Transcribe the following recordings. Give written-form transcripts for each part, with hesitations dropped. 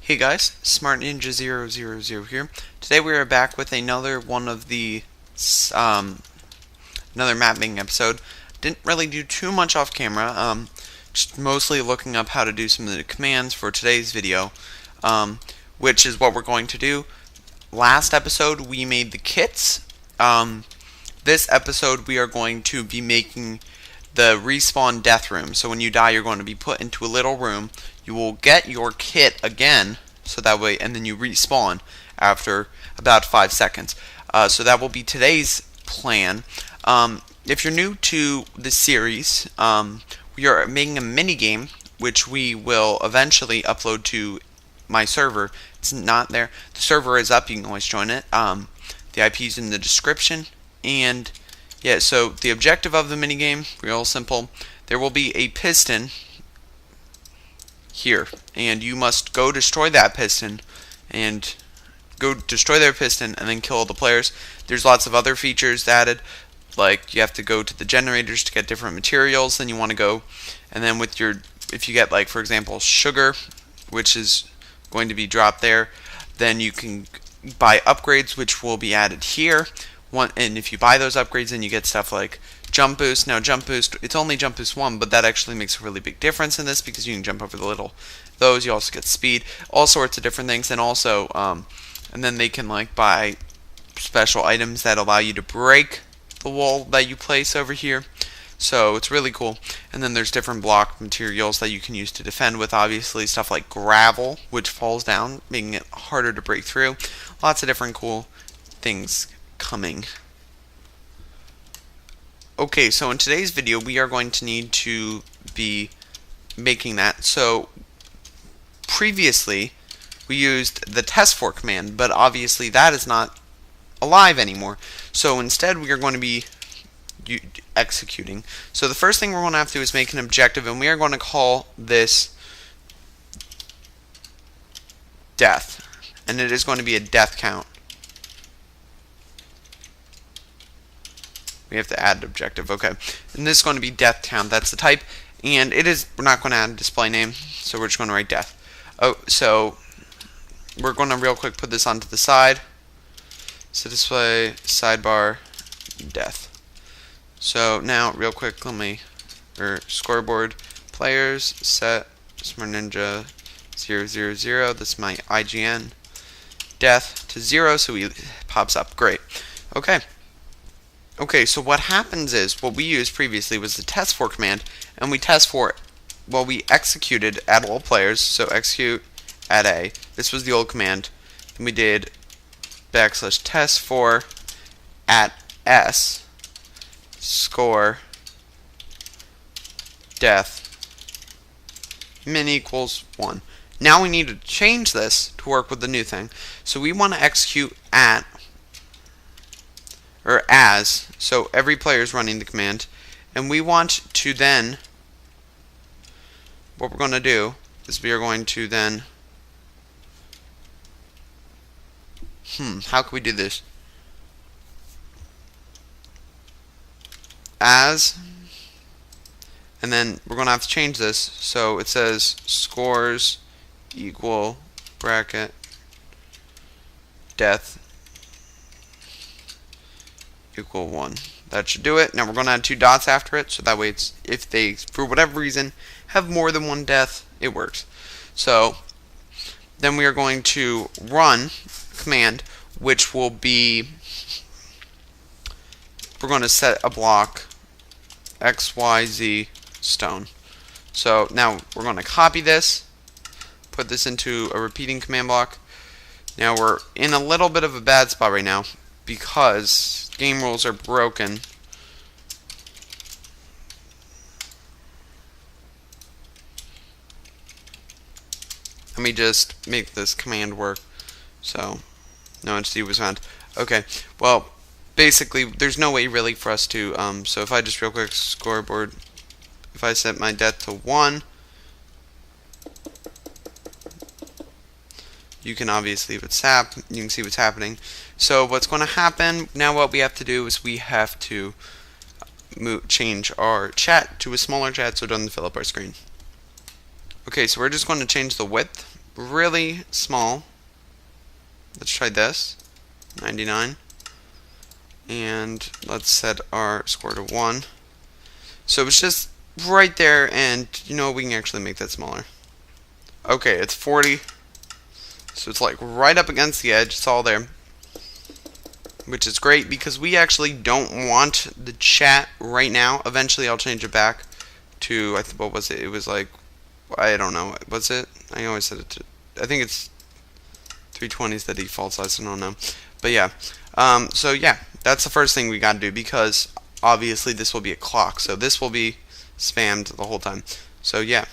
Hey guys, Smart Ninja 000 here. Today we are back with another one of the another map making episode. Didn't really do too much off camera. Just mostly looking up how to do some of the commands for today's video, which is what we're going to do. Last episode we made the kits. This episode we are going to be making the respawn death room. So when you die, you're going to be put into a little room. You will get your kit again, so that way, and then you respawn after about 5 seconds. So that will be today's plan. If you're new to the series, we are making a mini game, which we will eventually upload to my server. It's not there. The server is up. You can always join it. The IP is in the description. And yeah, so the objective of the minigame, real simple. There will be a piston here, and you must go destroy that piston, and go destroy their piston, and then kill all the players. There's lots of other features added, like you have to go to the generators to get different materials. Then you want to go, and then with your, if you get, like, for example, sugar, which is going to be dropped there, then you can buy upgrades, which will be added here. And if you buy those upgrades, then you get stuff like jump boost. Now jump boost, it's only jump boost 1, but that actually makes a really big difference in this because you can jump over the little those. You also get speed, all sorts of different things, and also and then they can, like, buy special items that allow you to break the wall that you place over here. So it's really cool. And then there's different block materials that you can use to defend with, obviously stuff like gravel, which falls down, making it harder to break through. Lots of different cool things coming. Okay, so in today's video we are going to need to be making that. So previously we used the test4 command, but obviously that is not alive anymore. So instead we are going to be executing. So the first thing we're going to have to do is make an objective, and we are going to call this death, and it is going to be a death count. We have to add an objective, okay. And this is going to be death count, that's the type. And it is, we're not going to add a display name, so we're just going to write death. Oh, so we're going to real quick put this onto the side. So display sidebar death. So now real quick, scoreboard players set Smart Ninja 000. That's my IGN. Death to 0, so he pops up. Great. Okay, so what happens is, what we used previously was the test4 command, and we test for, well, we executed at all players, so execute at A. This was the old command. Then we did /test4 at S, score, death, min equals 1. Now we need to change this to work with the new thing. So we want to execute at, or as, so every player is running the command, and we want to then, what we're going to do is we are going to then, how can we do this? As, and then we're going to have to change this, so it says scores equal bracket death equal 1. That should do it. Now we're going to add 2 dots after it, so that way it's, if they, for whatever reason, have more than one death, it works. So then we are going to run command, which will be, we're going to set a block XYZ stone. So now we're going to copy this, put this into a repeating command block. Now we're in a little bit of a bad spot right now because game rules are broken. Let me just make this command work. So no entity was found. Okay, well, basically there's no way really for us to so if I just real quick scoreboard, if I set my death to 1, you can obviously you can see what's happening. So what's going to happen now, what we have to do is we have to change our chat to a smaller chat so it doesn't fill up our screen. Okay, so we're just going to change the width really small. Let's try this, 99. And let's set our score to 1. So it's just right there, and we can actually make that smaller. Okay, it's 40. So it's like right up against the edge. It's all there. Which is great because we actually don't want the chat right now. Eventually I'll change it back to, what was it? It was like, I don't know. Was it? I always said it to, I think it's 320 is the default size. I don't know. But yeah. So yeah, that's the first thing we got to do because obviously this will be a clock. So this will be spammed the whole time. So yeah.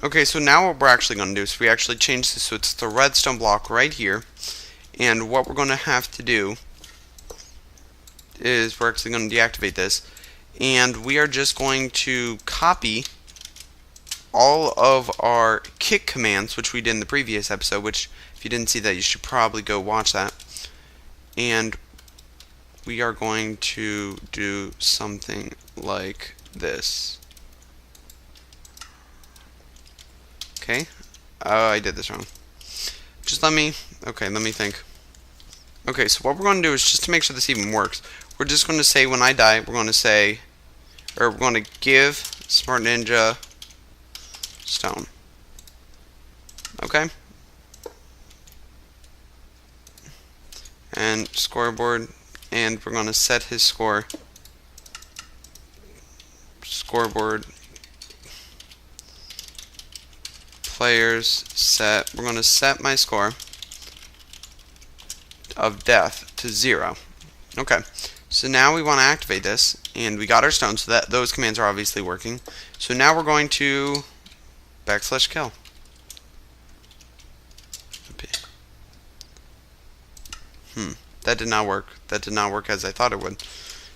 Okay, so now what we're actually going to do is we actually change this so it's the redstone block right here. And what we're going to have to do is we're actually going to deactivate this. And we are just going to copy all of our kick commands, which we did in the previous episode, which if you didn't see that, you should probably go watch that. And we are going to do something like this. Okay. Oh, I did this wrong. Just let me think. Okay, so what we're going to do is just to make sure this even works, we're just going to say when I die, we're going to say, or we're going to give Smart Ninja stone. Okay? And scoreboard, and we're going to set his scoreboard players set. We're going to set my score of death to 0. Okay, so now we want to activate this, and we got our stone, so that those commands are obviously working. So now we're going to \kill. That did not work. That did not work as I thought it would.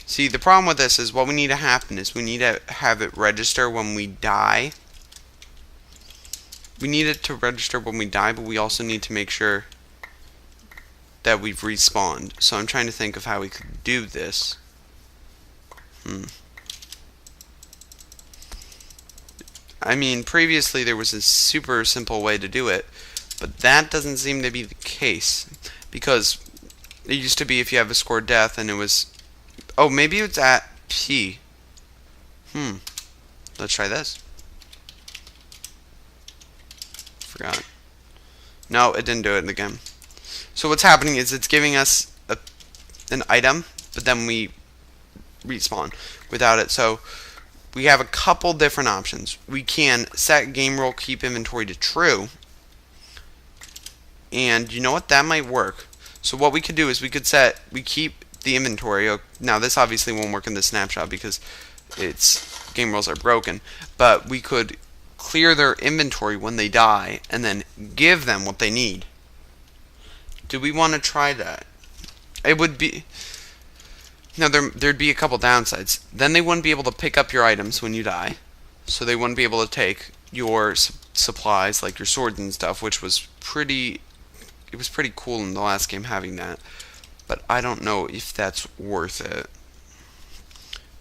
See, the problem with this is what we need to happen is we need to have it register when we die. We need it to register when we die, but we also need to make sure that we've respawned. So I'm trying to think of how we could do this. I mean, previously there was a super simple way to do it, but that doesn't seem to be the case. Because it used to be if you have a score death and it was... Oh, maybe it's at P. Let's try this. Forgot. No, it didn't do it again. So what's happening is it's giving us an item, but then we respawn without it. So we have a couple different options. We can set game role keep inventory to true. And you know what? That might work. So what we could do is we keep the inventory. Now this obviously won't work in the snapshot because its game roles are broken. But we could clear their inventory when they die and then give them what they need. Do we want to try that? It would be... Now, there'd be a couple downsides. Then they wouldn't be able to pick up your items when you die. So they wouldn't be able to take your supplies, like your swords and stuff, which was pretty... It was pretty cool in the last game having that. But I don't know if that's worth it.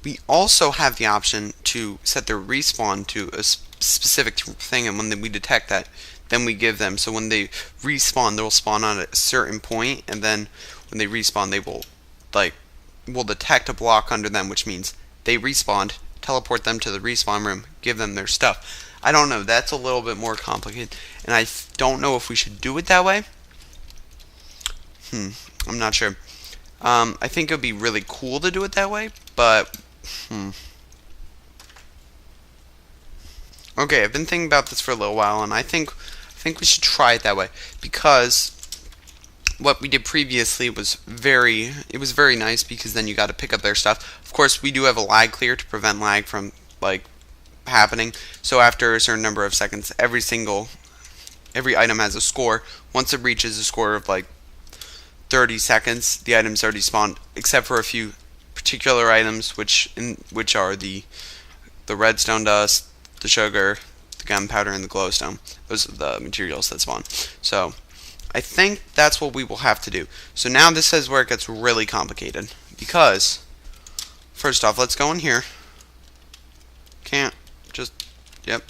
We also have the option to set their respawn to a specific thing, and when we detect that, then we give them. So when they respawn, they'll spawn on a certain point, and then when they respawn, they will, we'll detect a block under them, which means they respawned, teleport them to the respawn room, give them their stuff. I don't know, that's a little bit more complicated, and I don't know if we should do it that way. I'm not sure. I think it would be really cool to do it that way, but Okay, I've been thinking about this for a little while, and I think we should try it that way, because what we did previously was very nice, because then you got to pick up their stuff. Of course, we do have a lag clear to prevent lag from happening. So after a certain number of seconds, every item has a score. Once it reaches a score of 30 seconds, the item's already spawned, except for a few particular items, which are the redstone dust, the sugar, the gunpowder, and the glowstone. Those are the materials that spawn. So I think that's what we will have to do. So now this is where it gets really complicated, because first off, let's go in here. Can't just, yep.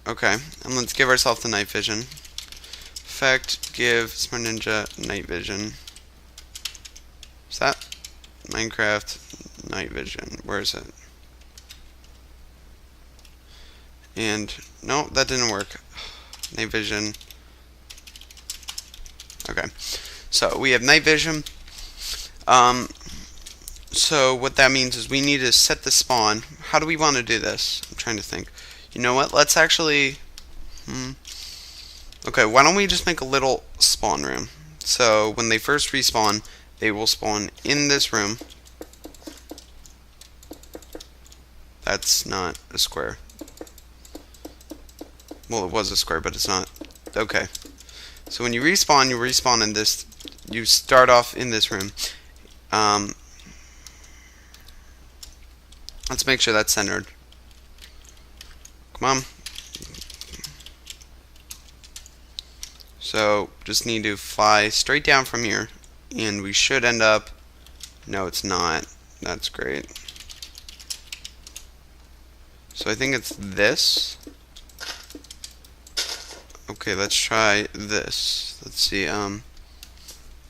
Okay, and let's give ourselves the night vision. Effect, give Smart Ninja night vision. Is that Minecraft night vision? Where is it? And no, that didn't work. Night vision. Okay, so we have night vision. So what that means is we need to set the spawn. How do we want to do this? I'm trying to think. You know what? Let's actually. Okay, why don't we just make a little spawn room? So when they first respawn, they will spawn in this room. That's not a square. Well, it was a square, but it's not. Okay. So when you respawn in this. You start off in this room. Let's make sure that's centered. Come on. So just need to fly straight down from here, and we should end up. No, it's not. That's great. So I think it's this. Okay, let's try this. Let's see.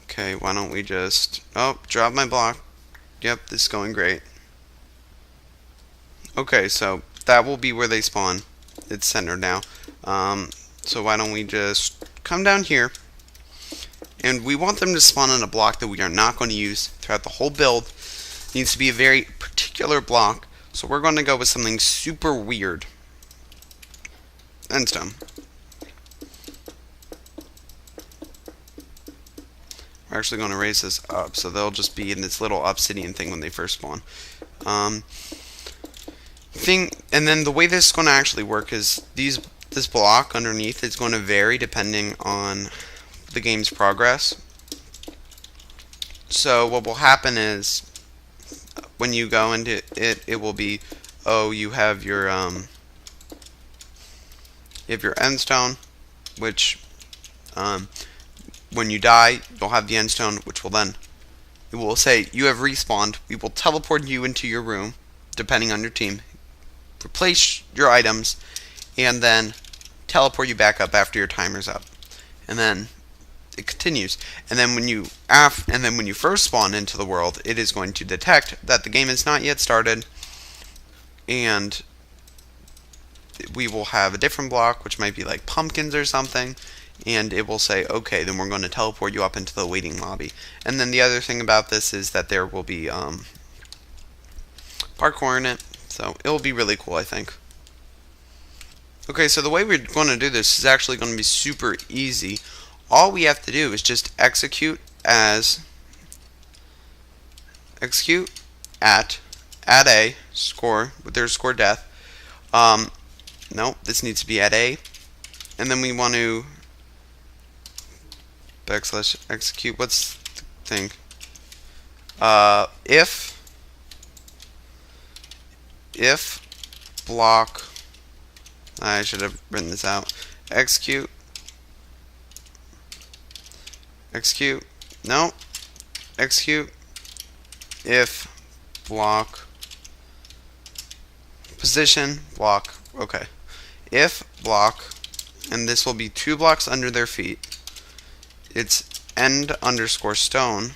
Okay, why don't we just. Oh, drop my block. Yep, this is going great. Okay, so that will be where they spawn. It's centered now. So why don't we just come down here, and we want them to spawn on a block that we are not going to use throughout the whole build. It needs to be a very particular block, so we're going to go with something super weird. Endstone. We're actually going to raise this up, so they'll just be in this little obsidian thing when they first spawn. And then the way this is going to actually work is this block underneath is going to vary depending on the game's progress. So what will happen is when you go into it, it will be, oh, you have your endstone, which when you die, you'll have the endstone, which will then it will say you have respawned. We will teleport you into your room, depending on your team. Replace your items, and then teleport you back up after your timer's up, and then it continues. And then when you first spawn into the world, it is going to detect that the game is not yet started, and we will have a different block, which might be like pumpkins or something, and it will say, okay, then we're going to teleport you up into the waiting lobby. And then the other thing about this is that there will be parkour in it. So it will be really cool, I think. Okay, so the way we're going to do this is actually going to be super easy. All we have to do is just execute at a score with their score death. No, this needs to be at a, and then we want to backslash execute. What's the thing? If block, I should have written this out. Execute, no, execute if block position block. Okay, if block, and this will be 2 blocks under their feet. It's end_stone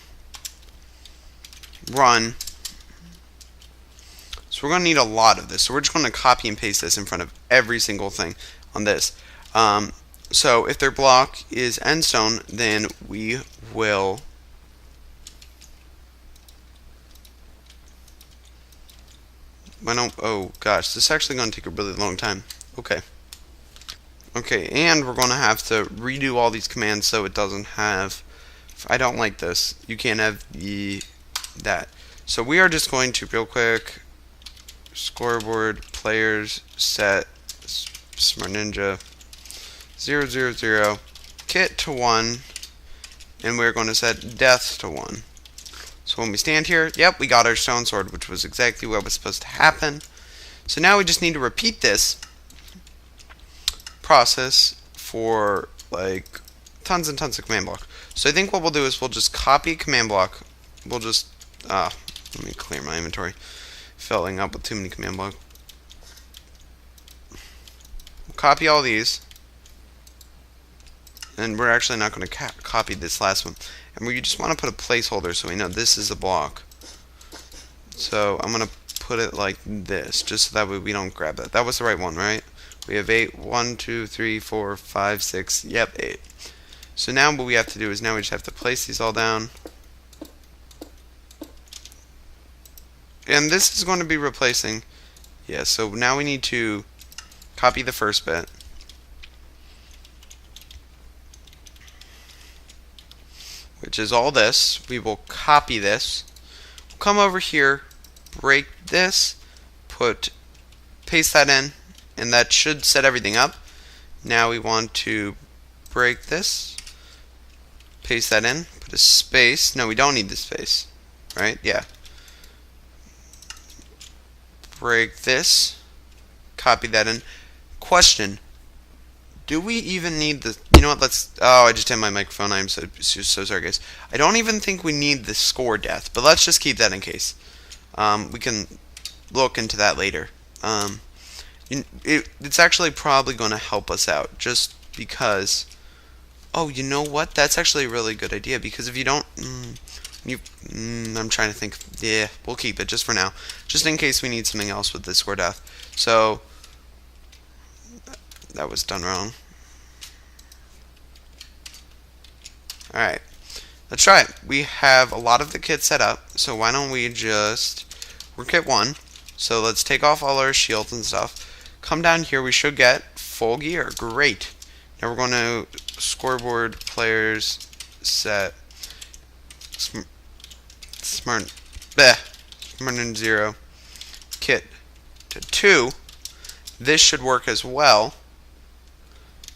run. So we're going to need a lot of this. So we're just going to copy and paste this in front of every single thing on this. So if their block is endstone, then we will oh gosh, this is actually going to take a really long time. Okay. Okay, and we're going to have to redo all these commands so it doesn't have. I don't like this. You can't have that. So we are just going to real quick. Scoreboard players set Smart Ninja 000 kit to 1, and we're going to set death to 1. So when we stand here, yep, we got our stone sword, which was exactly what was supposed to happen. So now we just need to repeat this process for like tons and tons of command block. So I think what we'll do is we'll just copy command block. We'll just let me clear my inventory. Filling up with too many command block. copy all these. And we're actually not going to copy this last one. And we just want to put a placeholder so we know this is a block. So I'm going to put it like this, just so that way we don't grab that. That was the right one, right? We have 8. 1, 2, 3, 4, 5, 6. Yep, 8. So now what we have to do is now we just have to place these all down. And this is going to be replacing. Yeah, so now we need to copy the first bit. Which is all this. We will copy this. We'll come over here, break this, paste that in, and that should set everything up. Now we want to break this, paste that in, put a space. No, we don't need the space, right? Yeah. Break this, copy that in. Question: do we even need the? You know what? Oh, I just hit my microphone. I'm so sorry, guys. I don't even think we need the score death, but let's just keep that in case. We can look into that later. It's actually probably going to help us out, just because. Oh, you know what? That's actually a really good idea, because if you don't, I'm trying to think. Yeah, we'll keep it just for now, just in case we need something else with this score death. So that was done wrong. Alright, let's try it. We have a lot of the kit set up, so why don't we just, we're kit 1, so let's take off all our shields and stuff. Come down here, we should get full gear. Great. Now we're going to scoreboard players set smart and 0 kit to 2. This should work as well.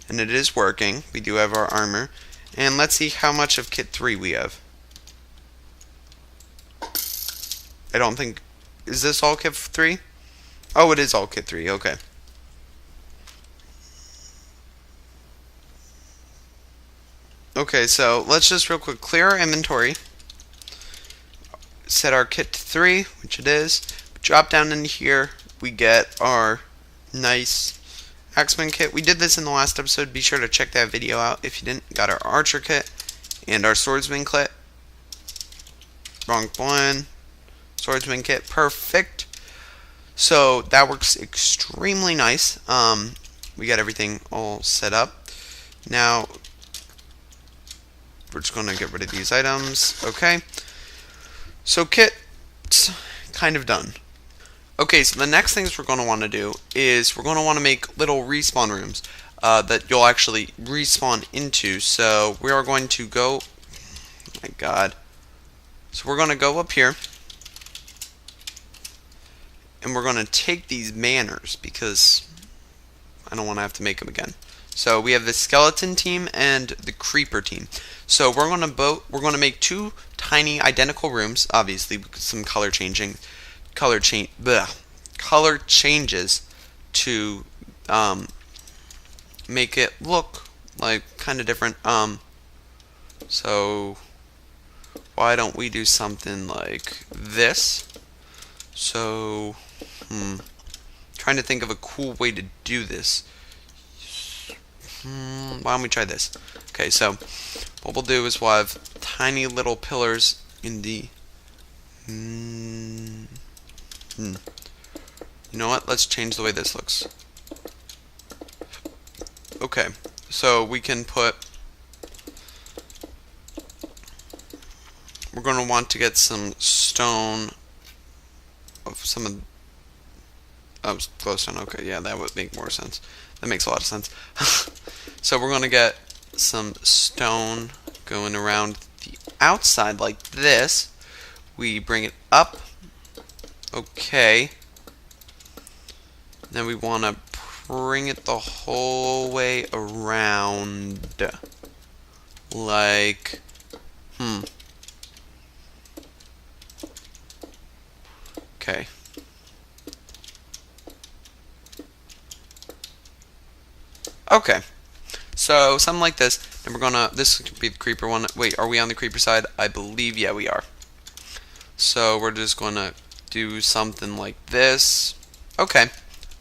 And it is working. We do have our armor. And let's see how much of kit 3 we have. I don't think... Is this all kit 3? Oh, it is all kit 3. Okay. Okay, so let's just real quick clear our inventory. Set our kit to 3, which it is. Drop down in here. We get our nice Axeman kit. We did this in the last episode. Be sure to check that video out if you didn't. Got our archer kit and our swordsman kit. Wrong one. Swordsman kit. Perfect. So that works extremely nice. We got everything all set up. Now we're just going to get rid of these items. Okay. So kit's kind of done. Okay, so the next things we're going to want to do is we're going to want to make little respawn rooms that you'll actually respawn into. So we are going to go, oh my god. So we're going to go up here and we're going to take these banners because I don't want to have to make them again. So we have the skeleton team and the creeper team. So we're going to make 2 tiny identical rooms, obviously with some color changes to make it look like kind of different. So why don't we do something like this? So trying to think of a cool way to do this. Why don't we try this? Okay, so what we'll do is we'll have tiny little pillars in the you know what? Let's change the way this looks. Okay, so we can put... We're going to want to get some stone of some of... Oh, glowstone. Okay, yeah, that would make more sense. That makes a lot of sense. So we're going to get some stone going around the outside like this. We bring it up. Okay. Then we want to bring it the whole way around. Like, okay. Okay. So, something like this. And we're gonna, this could be the creeper one. Wait, are we on the creeper side? I believe, yeah, we are. So, we're just gonna do something like this. Okay.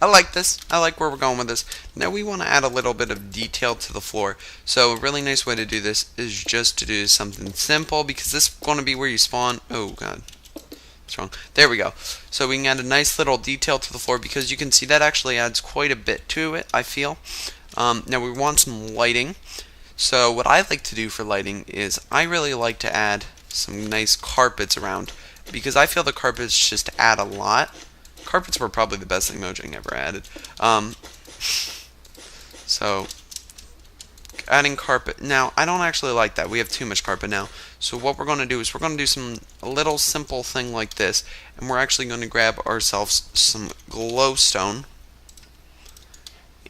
I like this. I like where we're going with this. Now we want to add a little bit of detail to the floor. So a really nice way to do this is just to do something simple, because this is going to be where you spawn. Oh god, it's wrong. There we go. So we can add a nice little detail to the floor, because you can see that actually adds quite a bit to it, I feel. Now we want some lighting. So what I like to do for lighting is I really like to add some nice carpets around, because I feel the carpets just add a lot. Carpets were probably the best thing Mojang ever added. So adding carpet. Now I don't actually like that. We have too much carpet now. So what we're going to do is we're going to do a little simple thing like this, and we're actually going to grab ourselves some glowstone,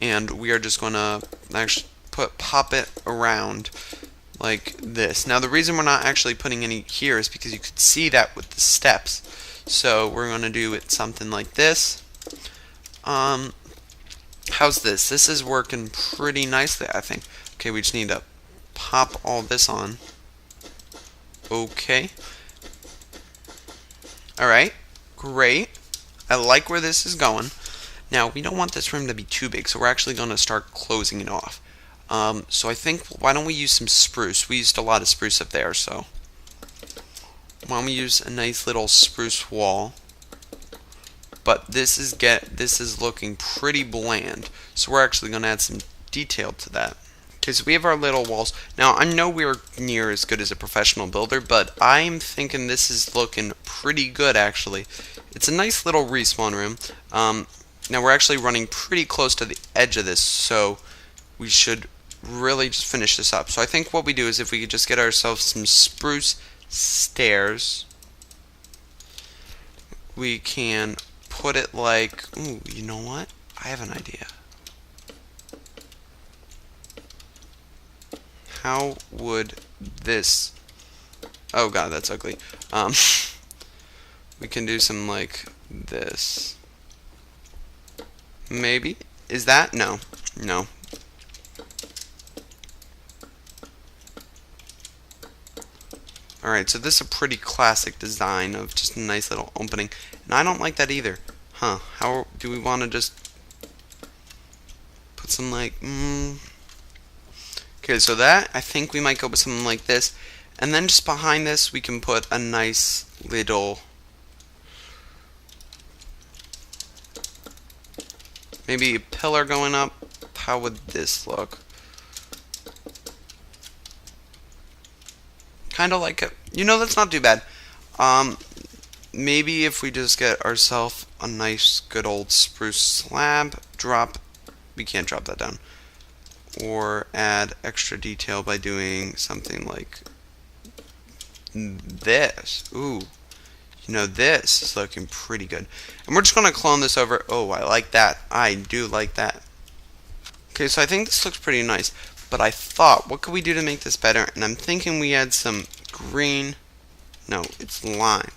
and we are just going to actually pop it around like this. Now the reason we're not actually putting any here is because you could see that with the steps. So we're going to do it something like this. How's this? This is working pretty nicely, I think. Okay, we just need to pop all this on. Okay. Alright, great. I like where this is going. Now, we don't want this room to be too big, so we're actually going to start closing it off. So I think, why don't we use some spruce? We used a lot of spruce up there, so why don't we use a nice little spruce wall? But this is looking pretty bland, so we're actually going to add some detail to that. Okay, so we have our little walls. Now, I know we're near as good as a professional builder, but I'm thinking this is looking pretty good, actually. It's a nice little respawn room. Now, we're actually running pretty close to the edge of this, so we should really just finish this up. So I think what we do is, if we could just get ourselves some spruce stairs, we can put it like, ooh, you know what? I have an idea. How would this, oh god, that's ugly. We can do some like this. Maybe? Is that? No. No. Alright, so this is a pretty classic design of just a nice little opening. And I don't like that either. Huh. How do we want to just put some like... Okay, so that, I think we might go with something like this. And then just behind this, we can put a nice little... maybe a pillar going up. How would this look? Kind of like it. You know, that's not too bad. Maybe if we just get ourselves a nice good old spruce slab, we can't drop that down. Or add extra detail by doing something like this. Ooh. You know, this is looking pretty good. And we're just going to clone this over. Oh, I like that. I do like that. Okay, so I think this looks pretty nice. But I thought, what could we do to make this better? And I'm thinking we add some green. No, it's lime.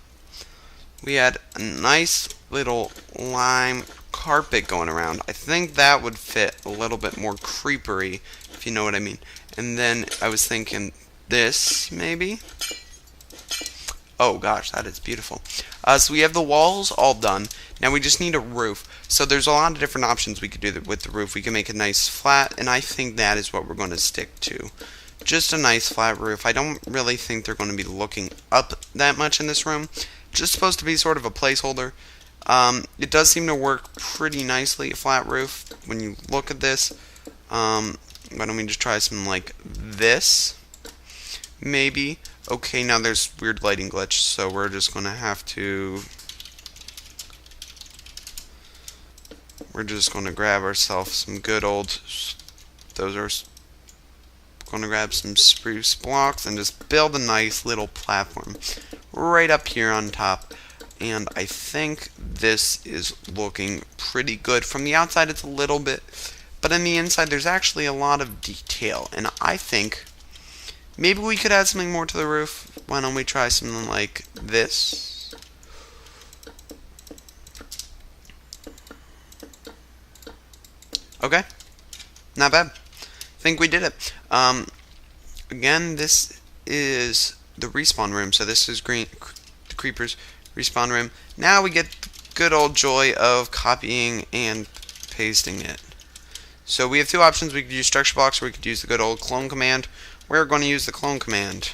We add a nice little lime carpet going around. I think that would fit a little bit more creepery, if you know what I mean. And then I was thinking this, maybe? Oh gosh, that is beautiful. So we have the walls all done. Now we just need a roof. So there's a lot of different options we could do with the roof. We can make a nice flat, and I think that is what we're going to stick to. Just a nice flat roof. I don't really think they're going to be looking up that much in this room. Just supposed to be sort of a placeholder. It does seem to work pretty nicely, a flat roof, when you look at this. Why don't we just try something like this? Maybe. Okay, now there's weird lighting glitch, so we're just going to have to... we're just going to grab ourselves some good old... those are... going to grab some spruce blocks and just build a nice little platform right up here on top. And I think this is looking pretty good. From the outside it's a little bit, but on the inside there's actually a lot of detail, and I think maybe we could add something more to the roof. Why don't we try something like this? Okay, not bad. I think we did it. Again, this is the respawn room, so this is the creepers respawn room. Now we get the good old joy of copying and pasting it. So we have two options. We could use structure blocks, or we could use the good old clone command. We're going to use the clone command.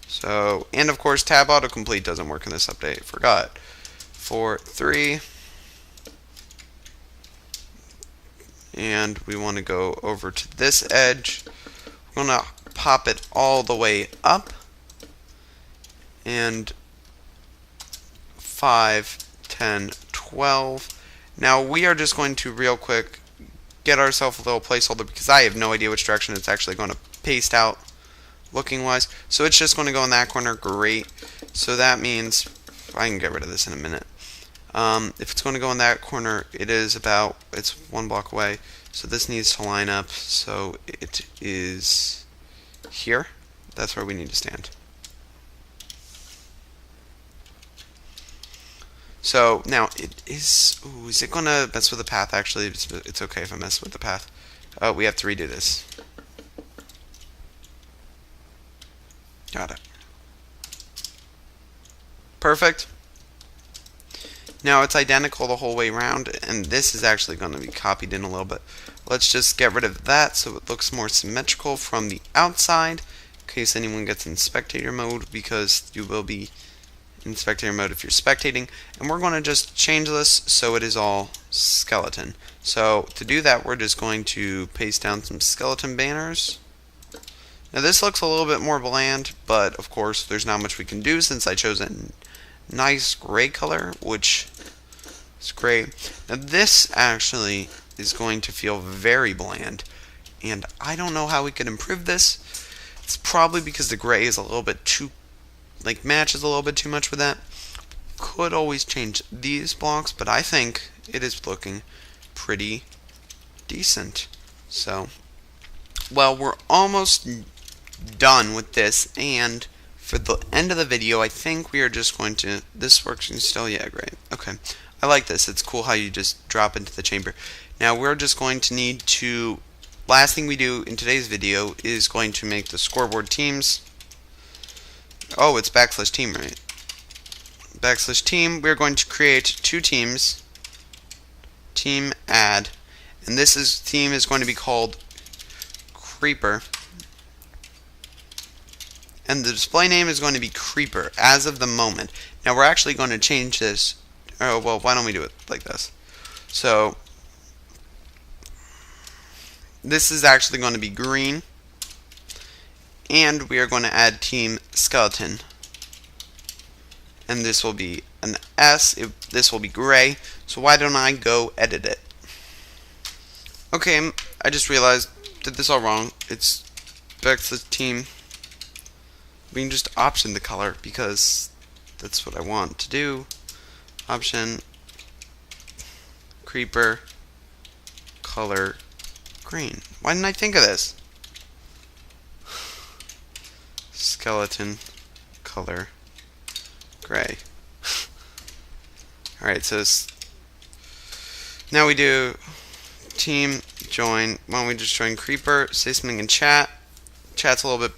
So, and of course, tab autocomplete doesn't work in this update. Forgot. 4, 3. And we want to go over to this edge. We're going to pop it all the way up. And 5, 10, 12. Now we are just going to real quick get ourselves a little placeholder because I have no idea which direction it's actually going to paste out looking wise. So it's just going to go in that corner. Great. So that means I can get rid of this in a minute. If it's going to go in that corner, it's 1 block away. So this needs to line up. So it is here. That's where we need to stand. So now it is. Ooh, is it going to mess with the path? Actually, it's okay if I mess with the path. Oh, we have to redo this. Got it. Perfect. Now it's identical the whole way around, and this is actually going to be copied in a little bit. Let's just get rid of that so it looks more symmetrical from the outside, in case anyone gets in spectator mode, because you will be in spectator mode if you're spectating. And we're going to just change this so it is all skeleton. So to do that, we're just going to paste down some skeleton banners. Now this looks a little bit more bland, but of course there's not much we can do since I chose a nice gray color, which is great. Now this actually is going to feel very bland, and I don't know how we could improve this. It's probably because the gray is a little bit too, matches a little bit too much with that. Could always change these blocks, but I think it is looking pretty decent. So, well, we're almost done with this, and for the end of the video, I think we are just going to, this works still, yeah, great, okay. I like this, it's cool how you just drop into the chamber. Now we're just going to need to, last thing we do in today's video is going to make the scoreboard teams. Oh, it's \team, right? \team, we're going to create 2 teams, team add, and this team is going to be called Creeper. And the display name is going to be Creeper as of the moment. Now we're actually going to change this. Oh, well, why don't we do it like this? So this is actually going to be green. And we are going to add team skeleton. And this will be an S. This will be gray. So why don't I go edit it? Okay, I just realized did this all wrong. It's \team. We can just option the color because that's what I want to do. Option Creeper color green. Why didn't I think of this? Skeleton color gray. Alright, so now we do team join. Why don't we just join Creeper? Say something in chat. Chat's a little bit.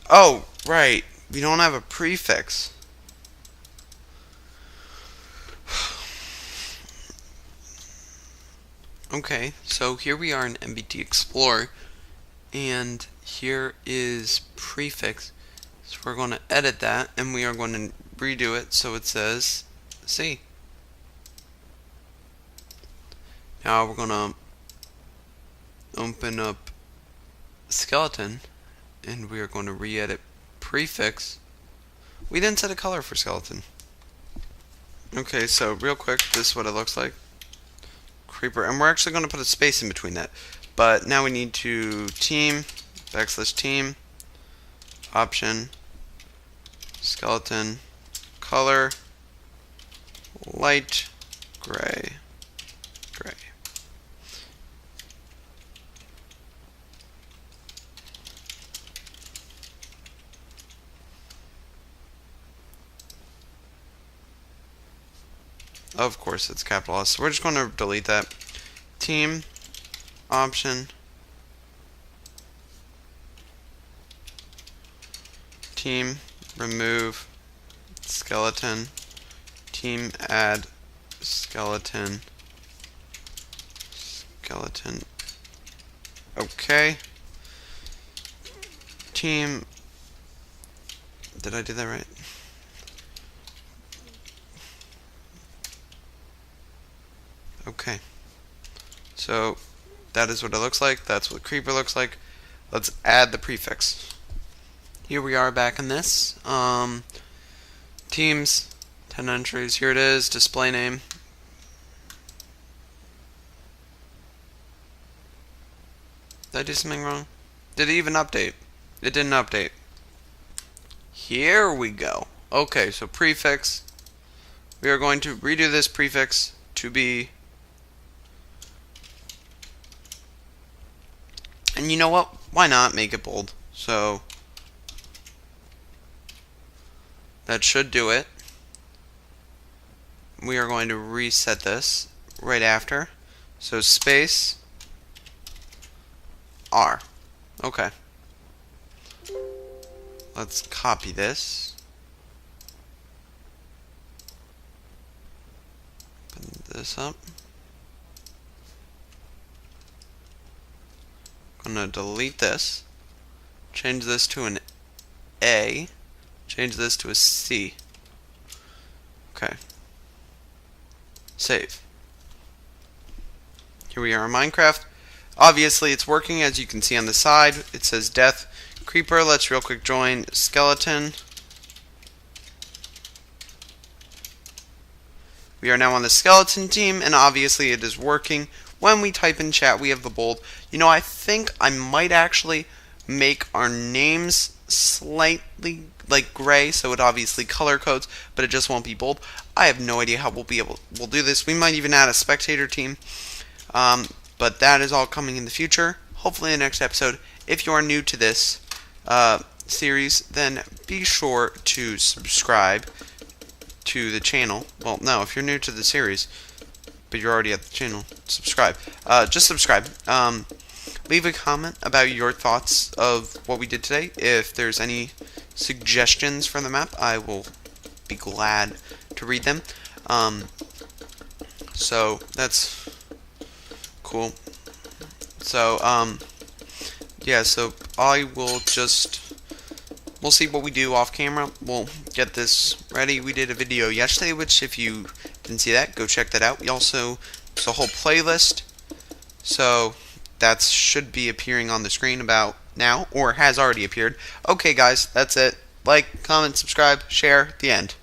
Oh, right. We don't have a prefix. Okay, so here we are in MBT Explorer, and here is prefix. So we're going to edit that, and we are going to redo it so it says C. Now we're going to open up skeleton, and we are going to re-edit prefix. We didn't set a color for skeleton. Okay, so real quick, this is what it looks like. Creeper, and we're actually going to put a space in between that. But now we need to team, \team, option, skeleton, color, light, gray. Of course, it's capital S. So we're just going to delete that. Team, option, team remove skeleton, team add skeleton. Okay. Team, did I do that right? Okay. So that is what it looks like. That's what creeper looks like. Let's add the prefix. Here we are back in this. Teams, 10 entries. Here it is. Display name. Did I do something wrong? Did it even update? It didn't update. Here we go. Okay, so prefix. We are going to redo this prefix to be... And you know what? Why not make it bold? So that should do it. We are going to reset this right after. So space R. Okay. Let's copy this. Open this up. I'm going to delete this. Change this to an A. Change this to a C. Okay. Save. Here we are in Minecraft. Obviously it's working, as you can see on the side. It says death. Creeper, let's real quick join skeleton. We are now on the skeleton team, and obviously it is working. When we type in chat, we have the bold. You know, I think I might actually make our names slightly like gray, so it obviously color codes, but it just won't be bold. I have no idea how we'll do this. We might even add a spectator team, but that is all coming in the future. Hopefully in the next episode. If you are new to this series, then be sure to subscribe to the channel. Well, no, if you're new to the series, but you're already at the channel, subscribe. Just subscribe. Leave a comment about your thoughts of what we did today. If there's any suggestions for the map, I will be glad to read them. So that's cool. So yeah, so I will we'll see what we do off camera. We'll get this ready. We did a video yesterday, which if you didn't see that, go check that out. We also, it's a whole playlist, so that should be appearing on the screen about now, or has already appeared. Okay guys, that's it. Like, comment, subscribe, share, the end.